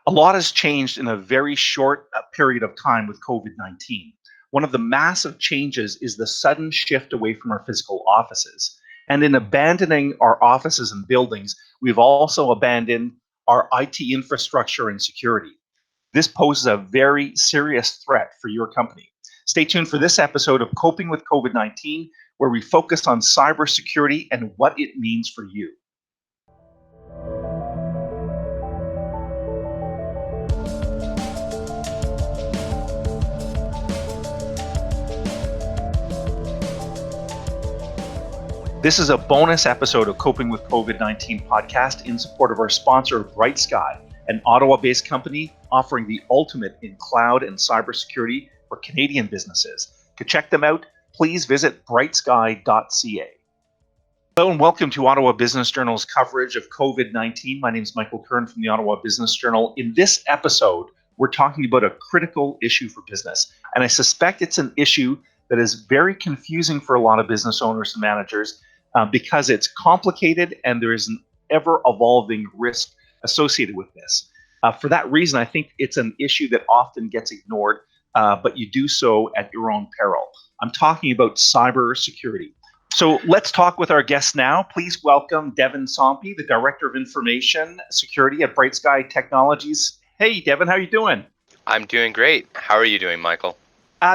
A lot has changed in a very short period of time with COVID-19. One of the massive changes is the sudden shift away from our physical offices. And in abandoning our offices and buildings, we've also abandoned our IT infrastructure and security. This poses a very serious threat for your company. Stay tuned for this episode of Coping with COVID-19, where we focus on cybersecurity and what it means for you. This is a bonus episode of Coping with COVID-19 podcast in support of our sponsor, Bright Sky, an Ottawa-based company offering the ultimate in cloud and cybersecurity for Canadian businesses. To check them out, please visit brightsky.ca. Hello and welcome to Ottawa Business Journal's coverage of COVID-19. My name is Michael Kern from the Ottawa Business Journal. In this episode, we're talking about a critical issue for business, and I suspect it's an issue that is very confusing for a lot of business owners and managers because it's complicated and there is an ever-evolving risk associated with this. For that reason, I think it's an issue that often gets ignored, but you do so at your own peril. I'm talking about cybersecurity. So let's talk with our guests now. Please welcome Devin Sompi, the Director of Information Security at Bright Sky Technologies. Hey, Devin, how are you doing? I'm doing great. How are you doing, Michael?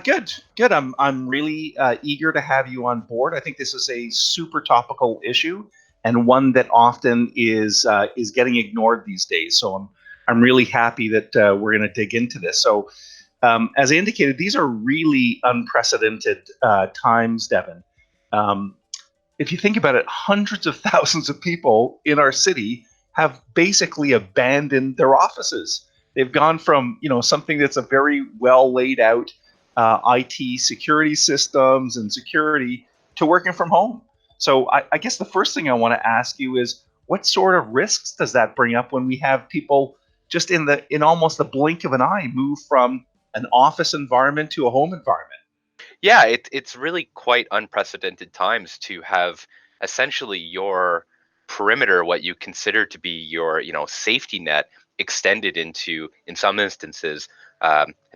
Good. I'm really eager to have you on board. I think this is a super topical issue and one that often is getting ignored these days. So I'm really happy that we're going to dig into this. So as I indicated, these are really unprecedented times, Devin. If you think about it, hundreds of thousands of people in our city have basically abandoned their offices. They've gone from something that's a very well laid out IT security systems and security to working from home. So I guess the first thing I want to ask you is, what sort of risks does that bring up when we have people just in almost the blink of an eye move from an office environment to a home environment? Yeah, it's really quite unprecedented times to have essentially your perimeter, what you consider to be your safety net, extended into, in some instances,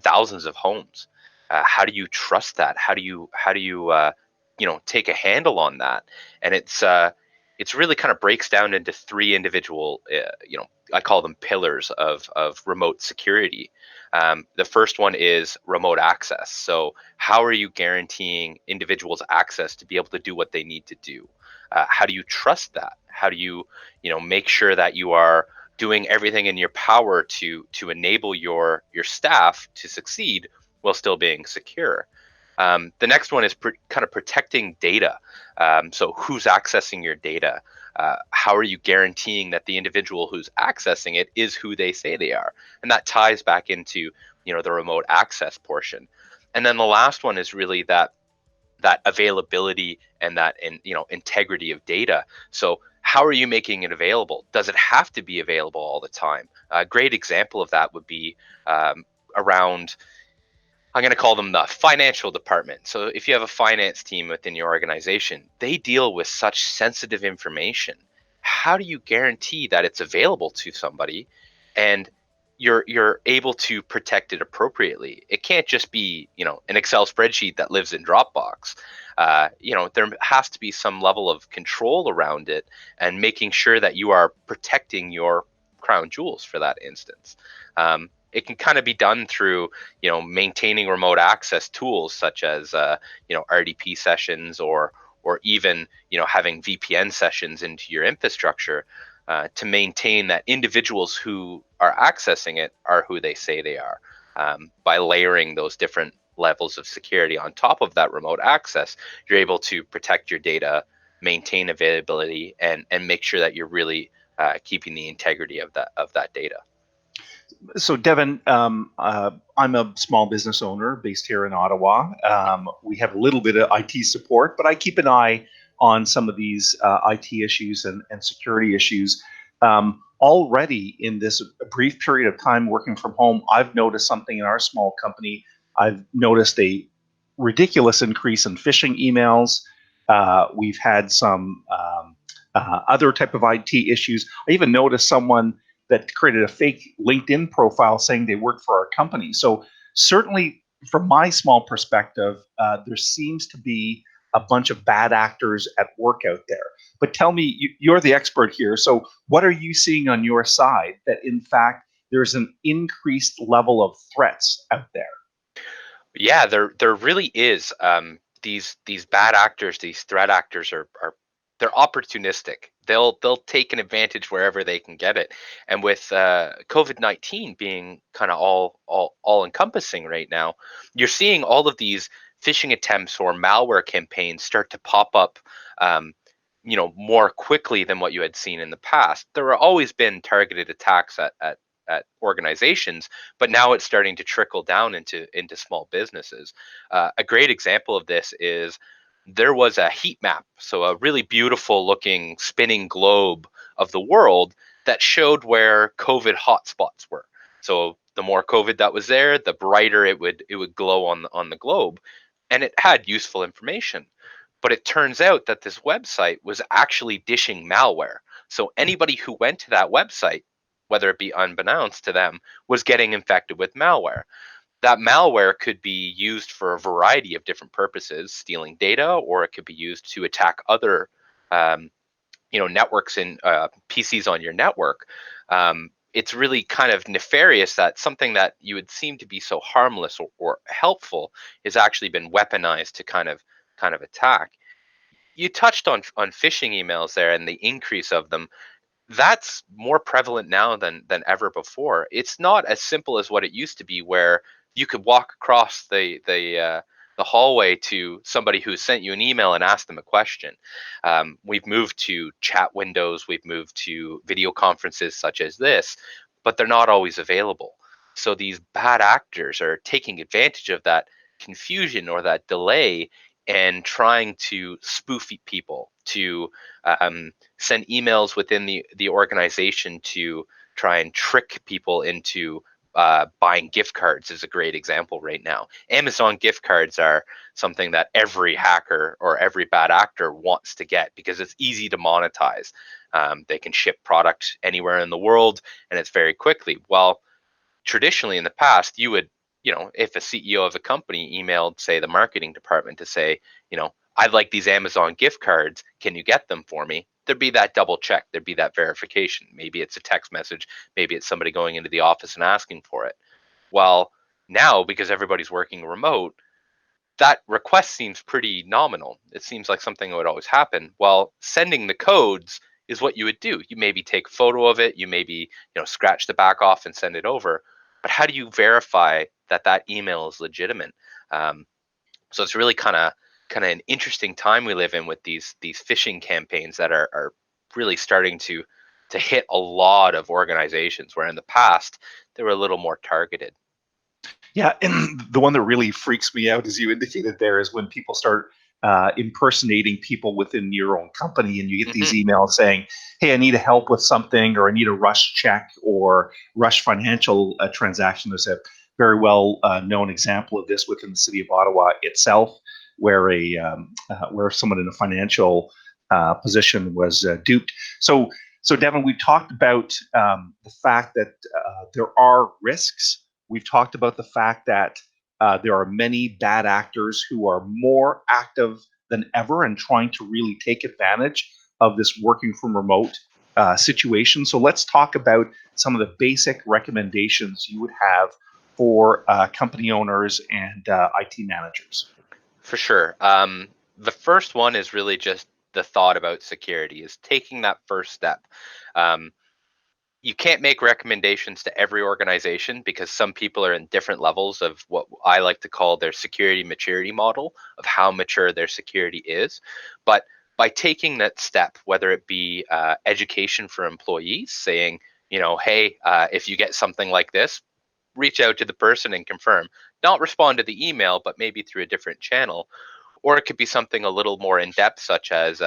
thousands of homes. How do you trust that? How do you take a handle on that? And it's really kind of breaks down into three individual, I call them pillars of remote security. The first one is remote access. So how are you guaranteeing individuals access to be able to do what they need to do? How do you trust that? How do you make sure that you are doing everything in your power to enable your staff to succeed while still being secure? The next one is kind of protecting data. So who's accessing your data? How are you guaranteeing that the individual who's accessing it is who they say they are? And that ties back into the remote access portion. And then the last one is really that availability and that integrity of data. So how are you making it available? Does it have to be available all the time? A great example of that would be around, I'm going to call them the financial department. So if you have a finance team within your organization, they deal with such sensitive information. How do you guarantee that it's available to somebody and you're able to protect it appropriately? It can't just be, an Excel spreadsheet that lives in Dropbox. There has to be some level of control around it and making sure that you are protecting your crown jewels for that instance. It can kind of be done through, maintaining remote access tools such as, RDP sessions or even, having VPN sessions into your infrastructure to maintain that individuals who are accessing it are who they say they are. By layering those different levels of security on top of that remote access, you're able to protect your data, maintain availability, and make sure that you're really keeping the integrity of that data. So, Devin, I'm a small business owner based here in Ottawa. We have a little bit of IT support, but I keep an eye on some of these IT issues and security issues. Already in this brief period of time working from home, I've noticed something in our small company. I've noticed a ridiculous increase in phishing emails. We've had some other type of IT issues. I even noticed someone that created a fake LinkedIn profile saying they work for our company. So certainly, from my small perspective, there seems to be a bunch of bad actors at work out there. But tell me, you're the expert here. So what are you seeing on your side that, in fact, there's an increased level of threats out there? Yeah, there really is. These bad actors, these threat actors are they're opportunistic. They'll take an advantage wherever they can get it. And with COVID-19 being kind of all encompassing right now, you're seeing all of these phishing attempts or malware campaigns start to pop up. Um, more quickly than what you had seen in the past. There have always been targeted attacks at organizations, but now it's starting to trickle down into small businesses. A great example of this is there was a heat map, so a really beautiful looking spinning globe of the world that showed where COVID hotspots were. So the more COVID that was there, the brighter it would glow on the globe, and it had useful information. But it turns out that this website was actually dishing malware. So anybody who went to that website, whether it be unbeknownst to them, was getting infected with malware. That malware could be used for a variety of different purposes, stealing data, or it could be used to attack other, um, networks and PCs on your network. It's really kind of nefarious that something that you would seem to be so harmless or helpful has actually been weaponized to kind of attack. You touched on phishing emails there and the increase of them. That's more prevalent now than ever before. It's not as simple as what it used to be, where you could walk across the hallway to somebody who sent you an email and ask them a question. We've moved to chat windows, we've moved to video conferences such as this, but they're not always available. So these bad actors are taking advantage of that confusion or that delay and trying to spoof people, to send emails within the organization to try and trick people into buying gift cards is a great example right now. Amazon gift cards are something that every hacker or every bad actor wants to get because it's easy to monetize. They can ship product anywhere in the world and it's very quickly. Well, traditionally in the past, you would, if a CEO of a company emailed, say, the marketing department to say, I'd like these Amazon gift cards. Can you get them for me? There'd be that double check. There'd be that verification. Maybe it's a text message. Maybe it's somebody going into the office and asking for it. Well, now, because everybody's working remote, that request seems pretty nominal. It seems like something that would always happen. Well, sending the codes is what you would do. You maybe take a photo of it, you maybe, scratch the back off and send it over. But how do you verify that that email is legitimate? Um, so it's really kind of an interesting time we live in with these phishing campaigns that are really starting to hit a lot of organizations, where in the past they were a little more targeted. Yeah, and the one that really freaks me out, as you indicated there, is when people start impersonating people within your own company, and you get these Hmm. emails saying, "Hey, I need help with something, or I need a rush check or rush financial transaction." There's a very well known example of this within the city of Ottawa itself, where where someone in a financial position was duped. So, so Devin, we talked about the fact that there are risks. We've talked about the fact that there are many bad actors who are more active than ever and trying to really take advantage of this working from remote situation. So let's talk about some of the basic recommendations you would have for company owners and IT managers. For sure. The first one is really just the thought about security, is taking that first step. Um, you can't make recommendations to every organization because some people are in different levels of what I like to call their security maturity model of how mature their security is. But by taking that step, whether it be education for employees, saying, hey, if you get something like this, reach out to the person and confirm. Not respond to the email, but maybe through a different channel. Or it could be something a little more in depth, such as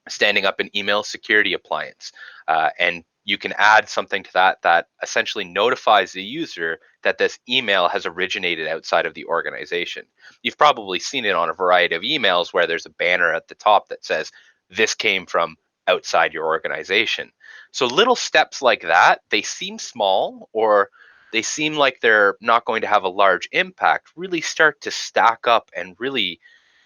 standing up an email security appliance. And you can add something to that essentially notifies the user that this email has originated outside of the organization. You've probably seen it on a variety of emails where there's a banner at the top that says, this came from outside your organization. So little steps like that, they seem small, or they seem like they're not going to have a large impact, really start to stack up and really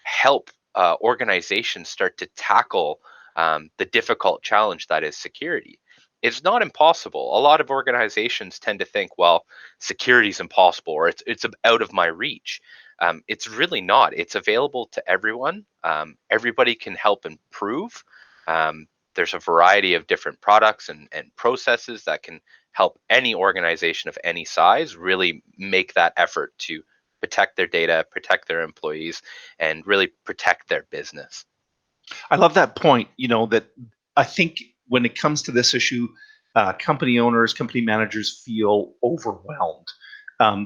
help organizations start to tackle the difficult challenge that is security. It's not impossible. A lot of organizations tend to think, well, security is impossible, or it's out of my reach. It's really not. It's available to everyone. Everybody can help improve. There's a variety of different products and processes that can help any organization of any size really make that effort to protect their data, protect their employees, and really protect their business. I love that point. That I think when it comes to this issue, company owners, company managers feel overwhelmed.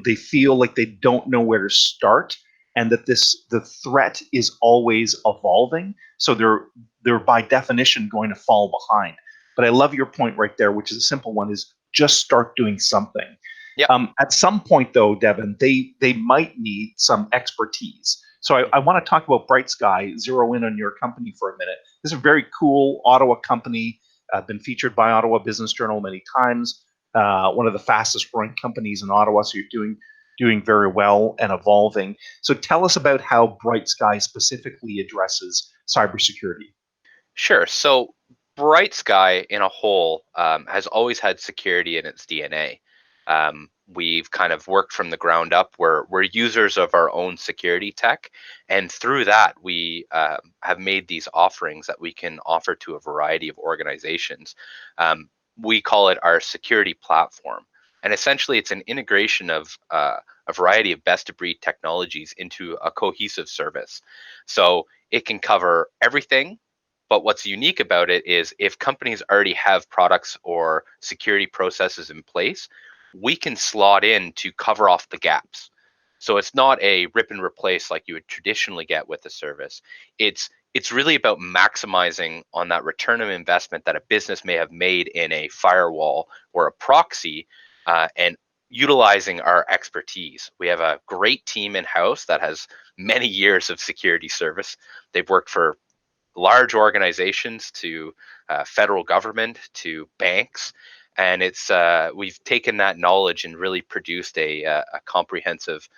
They feel like they don't know where to start, and that the threat is always evolving. So they're by definition going to fall behind. But I love your point right there, which is a simple one: is just start doing something. Yeah. At some point, though, Devin, they might need some expertise. So I want to talk about Bright Sky, zero in on your company for a minute. This is a very cool Ottawa company, been featured by Ottawa Business Journal many times, one of the fastest growing companies in Ottawa. So you're doing very well and evolving. So tell us about how Bright Sky specifically addresses cybersecurity. Sure. So Bright Sky in a whole has always had security in its DNA. We've kind of worked from the ground up. We're users of our own security tech, and through that, we have made these offerings that we can offer to a variety of organizations. We call it our security platform, and essentially, it's an integration of a variety of best-of-breed technologies into a cohesive service. So it can cover everything, but what's unique about it is if companies already have products or security processes in place, we can slot in to cover off the gaps. So it's not a rip and replace like you would traditionally get with a service. It's really about maximizing on that return of investment that a business may have made in a firewall or a proxy, and utilizing our expertise. We have a great team in house that has many years of security service. They've worked for large organizations to federal government to banks, and it's we've taken that knowledge and really produced a comprehensive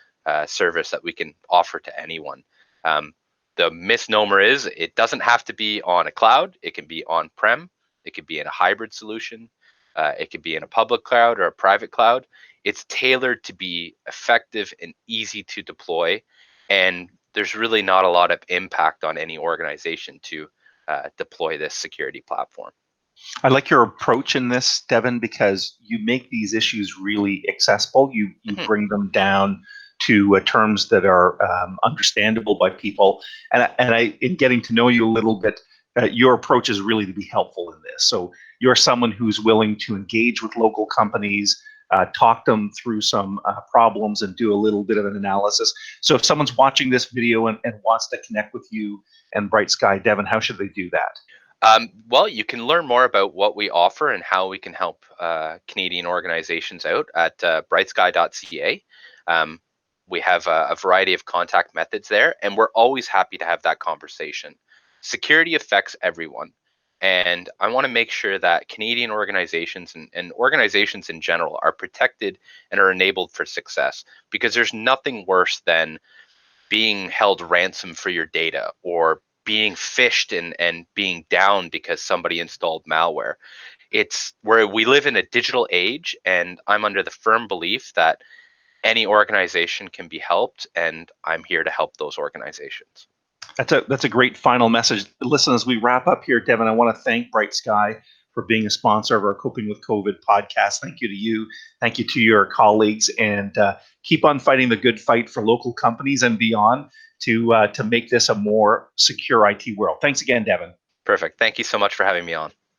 service that we can offer to anyone. The misnomer is it doesn't have to be on a cloud. It can be on prem. It could be in a hybrid solution. It could be in a public cloud or a private cloud. It's tailored to be effective and easy to deploy, and there's really not a lot of impact on any organization to deploy this security platform. I like your approach in this, Devin, because you make these issues really accessible. You Mhm. bring them down to terms that are understandable by people. In getting to know you a little bit, your approach is really to be helpful in this. So you're someone who's willing to engage with local companies, talk them through some problems, and do a little bit of an analysis. So if someone's watching this video and wants to connect with you and Bright Sky, Devin, how should they do that? Well, you can learn more about what we offer and how we can help Canadian organizations out at brightsky.ca. Um, we have a variety of contact methods there, and we're always happy to have that conversation. Security affects everyone, and I want to make sure that Canadian organizations and organizations in general are protected and are enabled for success, because there's nothing worse than being held ransom for your data, or being phished and being down because somebody installed malware. It's where we live in a digital age, and I'm under the firm belief that any organization can be helped, and I'm here to help those organizations. That's a great final message. Listen, as we wrap up here, Devin, I want to thank Bright Sky for being a sponsor of our Coping with COVID podcast. Thank you to you. Thank you to your colleagues, and keep on fighting the good fight for local companies and beyond to make this a more secure IT world. Thanks again, Devin. Perfect. Thank you so much for having me on.